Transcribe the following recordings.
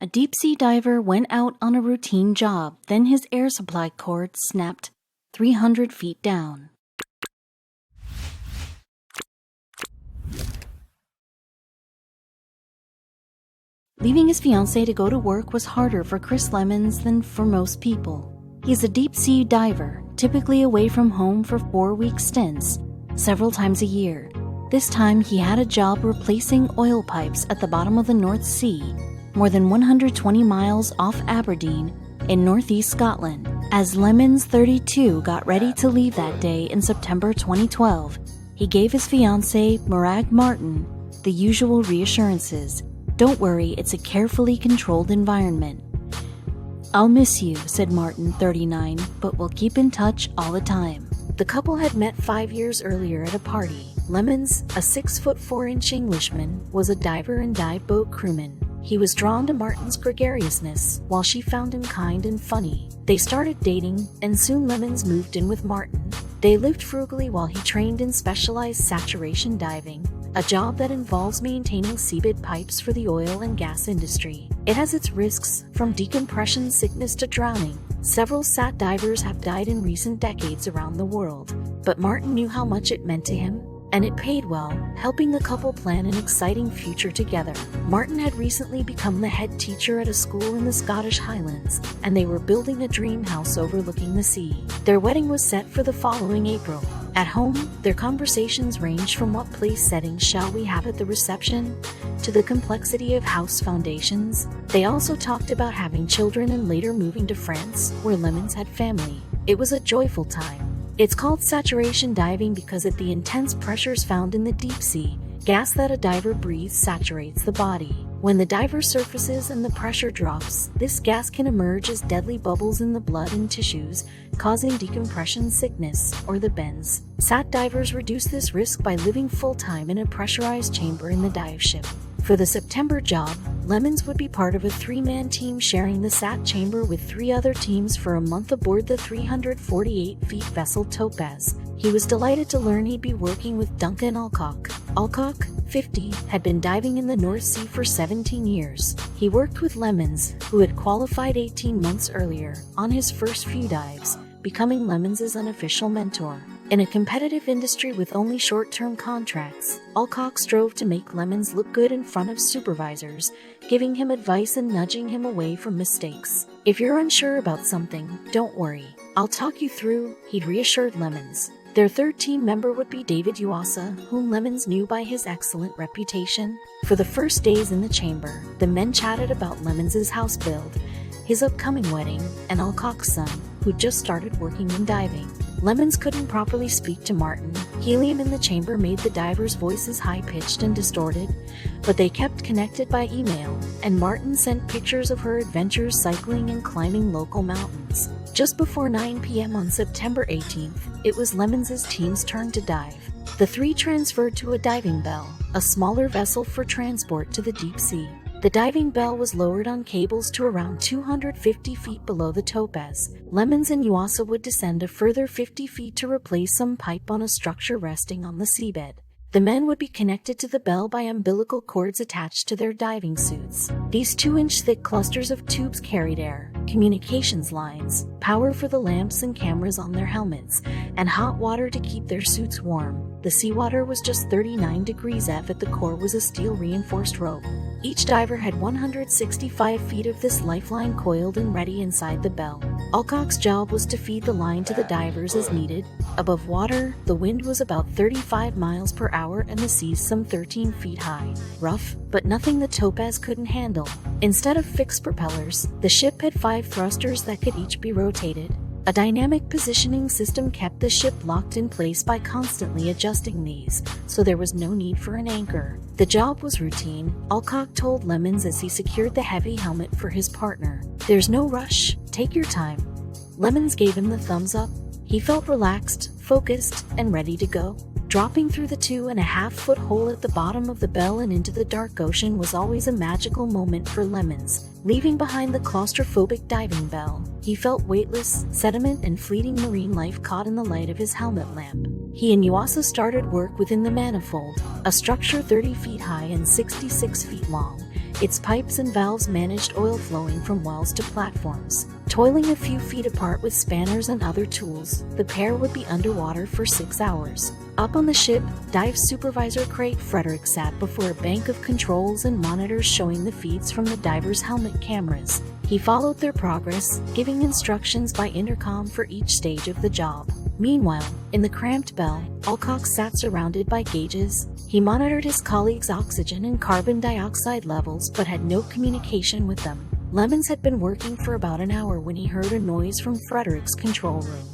A deep-sea diver went out on a routine job, then his air supply cord snapped 300 feet down. Leaving his fiancée to go to work was harder for Chris Lemons than for most people. He's a deep-sea diver, typically away from home for 4-week stints, several times a year. This time he had a job replacing oil pipes at the bottom of the North Sea, more than 120 miles off Aberdeen in northeast Scotland. As Lemons, 32, got ready to leave that day in September 2012, he gave his fiancée, Morag Martin, the usual reassurances. "Don't worry, it's a carefully controlled environment." "I'll miss you," said Martin, 39, "but we'll keep in touch all the time." The couple had met 5 years earlier at a party. Lemons, a 6'4" Englishman, was a diver and dive boat crewman. He was drawn to Martin's gregariousness, while she found him kind and funny. They started dating, and soon Lemons moved in with Martin. They lived frugally while he trained in specialized saturation diving, a job that involves maintaining seabed pipes for the oil and gas industry. It has its risks, from decompression sickness to drowning. Several sat divers have died in recent decades around the world, but Martin knew how much it meant to him, and it paid well, helping the couple plan an exciting future together. Martin had recently become the head teacher at a school in the Scottish Highlands, and they were building a dream house overlooking the sea. Their wedding was set for the following April. At home, their conversations ranged from what place settings shall we have at the reception, to the complexity of house foundations. They also talked about having children and later moving to France, where Lemons had family. It was a joyful time. It's called saturation diving because at the intense pressures found in the deep sea, gas that a diver breathes saturates the body. When the diver surfaces and the pressure drops, this gas can emerge as deadly bubbles in the blood and tissues, causing decompression sickness, or the bends. Sat divers reduce this risk by living full-time in a pressurized chamber in the dive ship. For the September job, Lemons would be part of a 3-man team sharing the SAT chamber with 3 other teams for a month aboard the 348-feet vessel Topaz. He was delighted to learn he'd be working with Duncan Alcock. Alcock, 50, had been diving in the North Sea for 17 years. He worked with Lemons, who had qualified 18 months earlier, on his first few dives, becoming Lemons' unofficial mentor. In a competitive industry with only short-term contracts, Alcock strove to make Lemons look good in front of supervisors, giving him advice and nudging him away from mistakes. "If you're unsure about something, don't worry. I'll talk you through," he'd reassured Lemons. Their third team member would be David Uasa, whom Lemons knew by his excellent reputation. For the first days in the chamber, the men chatted about Lemons' house build, his upcoming wedding, and Alcock's son, who'd just started working in diving. Lemons couldn't properly speak to Martin. Helium in the chamber made the divers' voices high-pitched and distorted, but they kept connected by email, and Martin sent pictures of her adventures cycling and climbing local mountains. Just before 9 p.m. on September 18th, it was Lemons' team's turn to dive. The 3 transferred to a diving bell, a smaller vessel for transport to the deep sea. The diving bell was lowered on cables to around 250 feet below the Topaz. Lemons and Uasa would descend a further 50 feet to replace some pipe on a structure resting on the seabed. The men would be connected to the bell by umbilical cords attached to their diving suits. These 2-inch thick clusters of tubes carried air, communications lines, power for the lamps and cameras on their helmets, and hot water to keep their suits warm. The seawater was just 39 degrees F. At the core was a steel-reinforced rope. Each diver had 165 feet of this lifeline coiled and ready inside the bell. Alcock's job was to feed the line to the divers as needed. Above water, the wind was about 35 miles per hour and the seas some 13 feet high. Rough, but nothing the Topaz couldn't handle. Instead of fixed propellers, the ship had 5 thrusters that could each be rotated. A dynamic positioning system kept the ship locked in place by constantly adjusting these, so there was no need for an anchor. The job was routine, Alcock told Lemons as he secured the heavy helmet for his partner. "There's no rush, take your time." Lemons gave him the thumbs up. He felt relaxed, focused, and ready to go. Dropping through the 2.5-foot hole at the bottom of the bell and into the dark ocean was always a magical moment for Lemons. Leaving behind the claustrophobic diving bell, he felt weightless, sediment and fleeting marine life caught in the light of his helmet lamp. He and Uasa started work within the manifold, a structure 30 feet high and 66 feet long. Its pipes and valves managed oil flowing from wells to platforms. Toiling a few feet apart with spanners and other tools, the pair would be underwater for 6 hours. Up on the ship, Dive Supervisor Craig Frederick sat before a bank of controls and monitors showing the feeds from the divers' helmet cameras. He followed their progress, giving instructions by intercom for each stage of the job. Meanwhile, in the cramped bell, Alcock sat surrounded by gauges. He monitored his colleagues' oxygen and carbon dioxide levels but had no communication with them. Lemons had been working for about an hour when he heard a noise from Frederick's control room.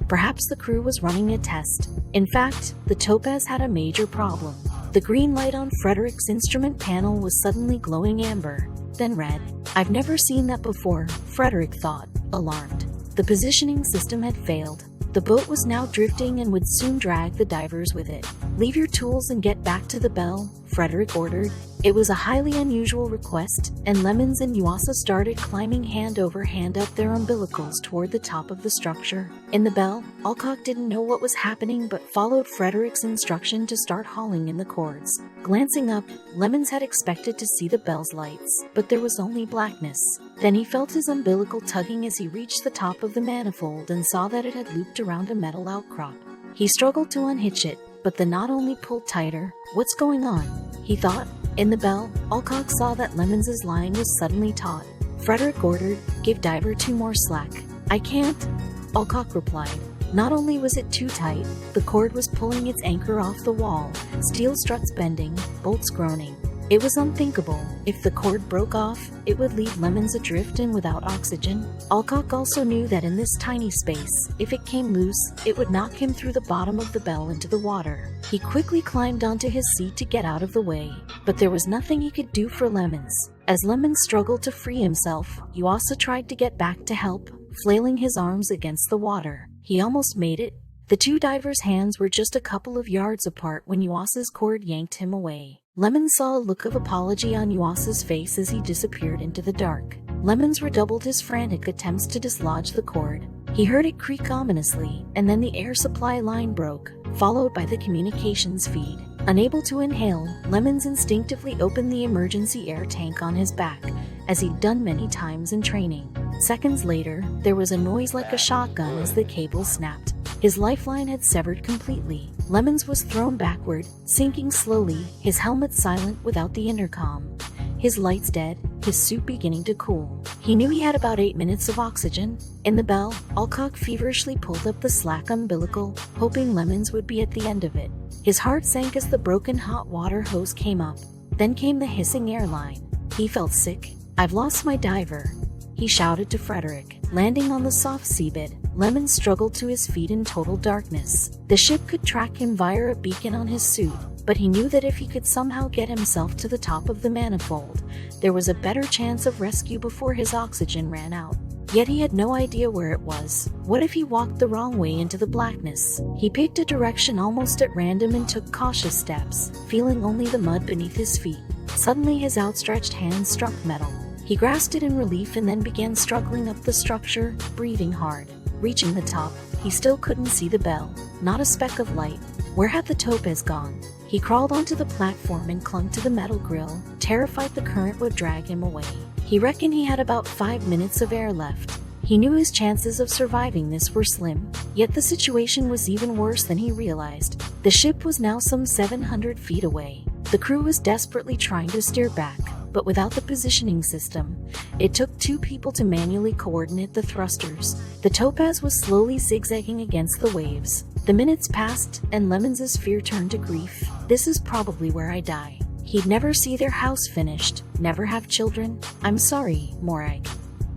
Perhaps the crew was running a test. In fact, the Topaz had a major problem. The green light on Frederick's instrument panel was suddenly glowing amber, then red. "I've never seen that before," Frederick thought, alarmed. The positioning system had failed. The boat was now drifting and would soon drag the divers with it. "Leave your tools and get back to the bell," Frederick ordered. It was a highly unusual request, and Lemons and Yuasa started climbing hand over hand up their umbilicals toward the top of the structure. In the bell, Alcock didn't know what was happening but followed Frederick's instruction to start hauling in the cords. Glancing up, Lemons had expected to see the bell's lights, but there was only blackness. Then he felt his umbilical tugging as he reached the top of the manifold and saw that it had looped around a metal outcrop. He struggled to unhitch it, but the knot only pulled tighter. "What's going on?" he thought. In the bell, Alcock saw that Lemons' line was suddenly taut. Frederick ordered, "Give diver 2 more slack." "I can't," Alcock replied. Not only was it too tight, the cord was pulling its anchor off the wall, steel struts bending, bolts groaning. It was unthinkable. If the cord broke off, it would leave Lemons adrift and without oxygen. Alcock also knew that in this tiny space, if it came loose, it would knock him through the bottom of the bell into the water. He quickly climbed onto his seat to get out of the way, but there was nothing he could do for Lemons. As Lemons struggled to free himself, Yuasa tried to get back to help, flailing his arms against the water. He almost made it. The 2 divers' hands were just a couple of yards apart when Yuasa's cord yanked him away. Lemons saw a look of apology on Yuasa's face as he disappeared into the dark. Lemons redoubled his frantic attempts to dislodge the cord. He heard it creak ominously, and then the air supply line broke, followed by the communications feed. Unable to inhale, Lemons instinctively opened the emergency air tank on his back, as he'd done many times in training. Seconds later, there was a noise like a shotgun as the cable snapped. His lifeline had severed completely. Lemons was thrown backward, sinking slowly, his helmet silent without the intercom. His lights dead, his suit beginning to cool. He knew he had about 8 minutes of oxygen. In the bell, Alcock feverishly pulled up the slack umbilical, hoping Lemons would be at the end of it. His heart sank as the broken hot water hose came up. Then came the hissing airline. He felt sick. "I've lost my diver," he shouted to Frederick. Landing on the soft seabed, Lemons struggled to his feet in total darkness. The ship could track him via a beacon on his suit, but he knew that if he could somehow get himself to the top of the manifold, there was a better chance of rescue before his oxygen ran out. Yet he had no idea where it was. What if he walked the wrong way into the blackness? He picked a direction almost at random and took cautious steps, feeling only the mud beneath his feet. Suddenly his outstretched hand struck metal. He grasped it in relief and then began struggling up the structure, breathing hard. Reaching the top, he still couldn't see the bell. Not a speck of light. Where had the Topaz gone? He crawled onto the platform and clung to the metal grill, terrified the current would drag him away. He reckoned he had about 5 minutes of air left. He knew his chances of surviving this were slim, yet the situation was even worse than he realized. The ship was now some 700 feet away. The crew was desperately trying to steer back, but without the positioning system, it took 2 people to manually coordinate the thrusters. The Topaz was slowly zigzagging against the waves. The minutes passed, and Lemons' fear turned to grief. "This is probably where I die." He'd never see their house finished, never have children. "I'm sorry, Morag,"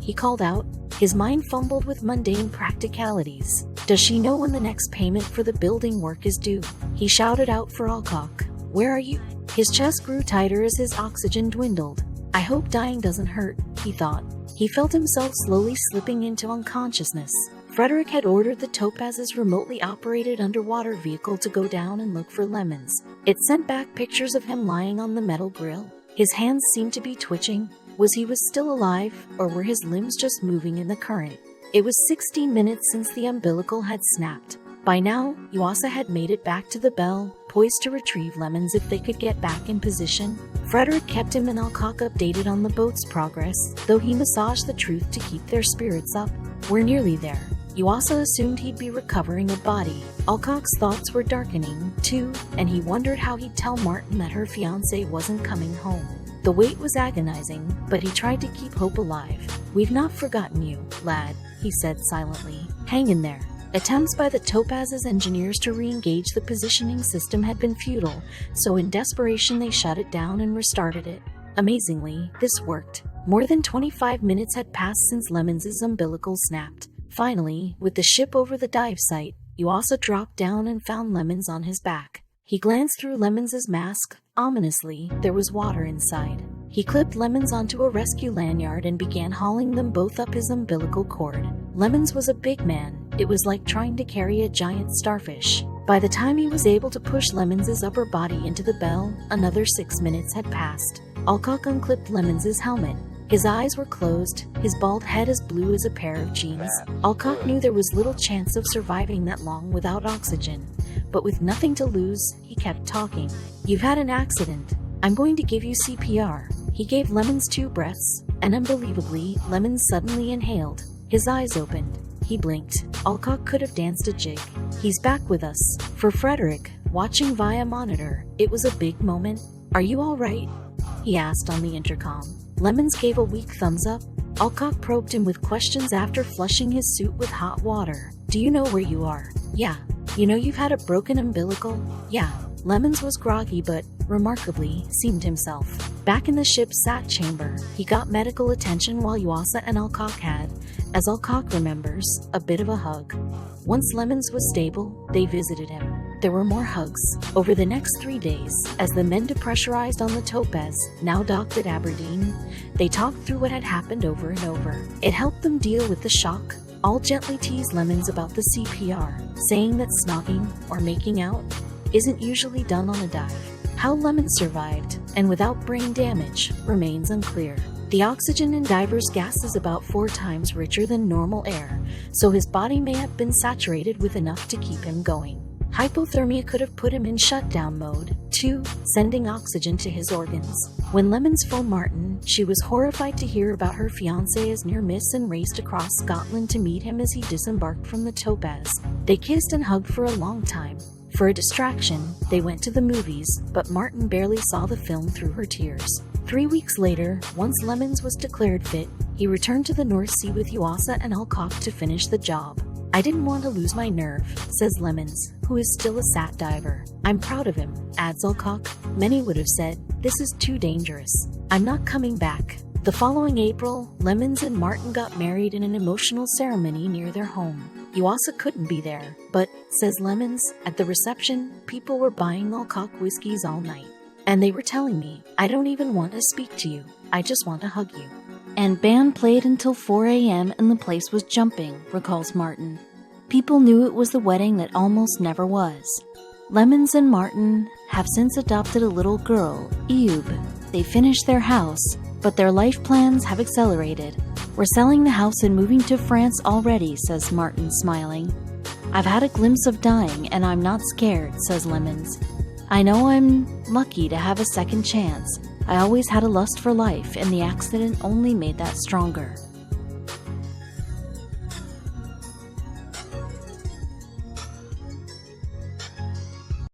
he called out. His mind fumbled with mundane practicalities. "Does she know when the next payment for the building work is due?" He shouted out for Alcock. "Where are you?" His chest grew tighter as his oxygen dwindled. "I hope dying doesn't hurt," he thought. He felt himself slowly slipping into unconsciousness. Frederick had ordered the Topaz's remotely operated underwater vehicle to go down and look for Lemons. It sent back pictures of him lying on the metal grill. His hands seemed to be twitching. Was he still alive, or were his limbs just moving in the current? It was 16 minutes since the umbilical had snapped. By now, Yuasa had made it back to the bell, poised to retrieve Lemons if they could get back in position. Frederick kept him and Alcock updated on the boat's progress, though he massaged the truth to keep their spirits up. "We're nearly there." You also assumed he'd be recovering a body. Alcock's thoughts were darkening, too, and he wondered how he'd tell Martin that her fiancé wasn't coming home. The wait was agonizing, but he tried to keep hope alive. "We've not forgotten you, lad," he said silently. "Hang in there." Attempts by the Topaz's engineers to re-engage the positioning system had been futile, so in desperation they shut it down and restarted it. Amazingly, this worked. More than 25 minutes had passed since Lemons's umbilical snapped. Finally, with the ship over the dive site, Yuasa dropped down and found Lemons on his back. He glanced through Lemons's mask. Ominously, there was water inside. He clipped Lemons onto a rescue lanyard and began hauling them both up his umbilical cord. Lemons was a big man. It was like trying to carry a giant starfish. By the time he was able to push Lemons's upper body into the bell, another 6 minutes had passed. Alcock unclipped Lemons's helmet. His eyes were closed, his bald head as blue as a pair of jeans. Alcock knew there was little chance of surviving that long without oxygen, but with nothing to lose, he kept talking. "You've had an accident. I'm going to give you CPR." He gave Lemons 2 breaths, and unbelievably, Lemons suddenly inhaled. His eyes opened. He blinked. Alcock could have danced a jig. "He's back with us." For Frederick, watching via monitor, it was a big moment. "Are you all right?" he asked on the intercom. Lemons gave a weak thumbs up. Alcock probed him with questions after flushing his suit with hot water. "Do you know where you are?" "Yeah." "You know you've had a broken umbilical?" "Yeah." Lemons was groggy but, remarkably, seemed himself. Back in the ship's SAT chamber, he got medical attention while Yuasa and Alcock had, as Alcock remembers, a bit of a hug. Once Lemons was stable, they visited him. There were more hugs. Over the next 3 days, as the men depressurized on the Topaz, now docked at Aberdeen, they talked through what had happened over and over. It helped them deal with the shock. All gently teased Lemons about the CPR, saying that snogging, or making out, isn't usually done on a dive. How Lemons survived, and without brain damage, remains unclear. The oxygen in divers' gas is about 4 times richer than normal air, so his body may have been saturated with enough to keep him going. Hypothermia could have put him in shutdown mode, too, sending oxygen to his organs. When Lemons phoned Martin, she was horrified to hear about her fiancé's near miss and raced across Scotland to meet him as he disembarked from the Topaz. They kissed and hugged for a long time. For a distraction, they went to the movies, but Martin barely saw the film through her tears. 3 weeks later, once Lemons was declared fit, he returned to the North Sea with Yuasa and Alcock to finish the job. "I didn't want to lose my nerve," says Lemons, who is still a SAT diver. "I'm proud of him," adds Alcock. "Many would have said, this is too dangerous. I'm not coming back." The following April, Lemons and Martin got married in an emotional ceremony near their home. Yuasa couldn't be there, but, says Lemons, at the reception, people were buying Alcock whiskeys all night. And they were telling me, "I don't even want to speak to you. I just want to hug you." And band played until 4 a.m. and the place was jumping, recalls Martin. People knew it was the wedding that almost never was. Lemons and Martin have since adopted a little girl, Eub. They finished their house, but their life plans have accelerated. "We're selling the house and moving to France already," says Martin, smiling. "I've had a glimpse of dying and I'm not scared," says Lemons. "I know I'm lucky to have a second chance. I always had a lust for life, and the accident only made that stronger."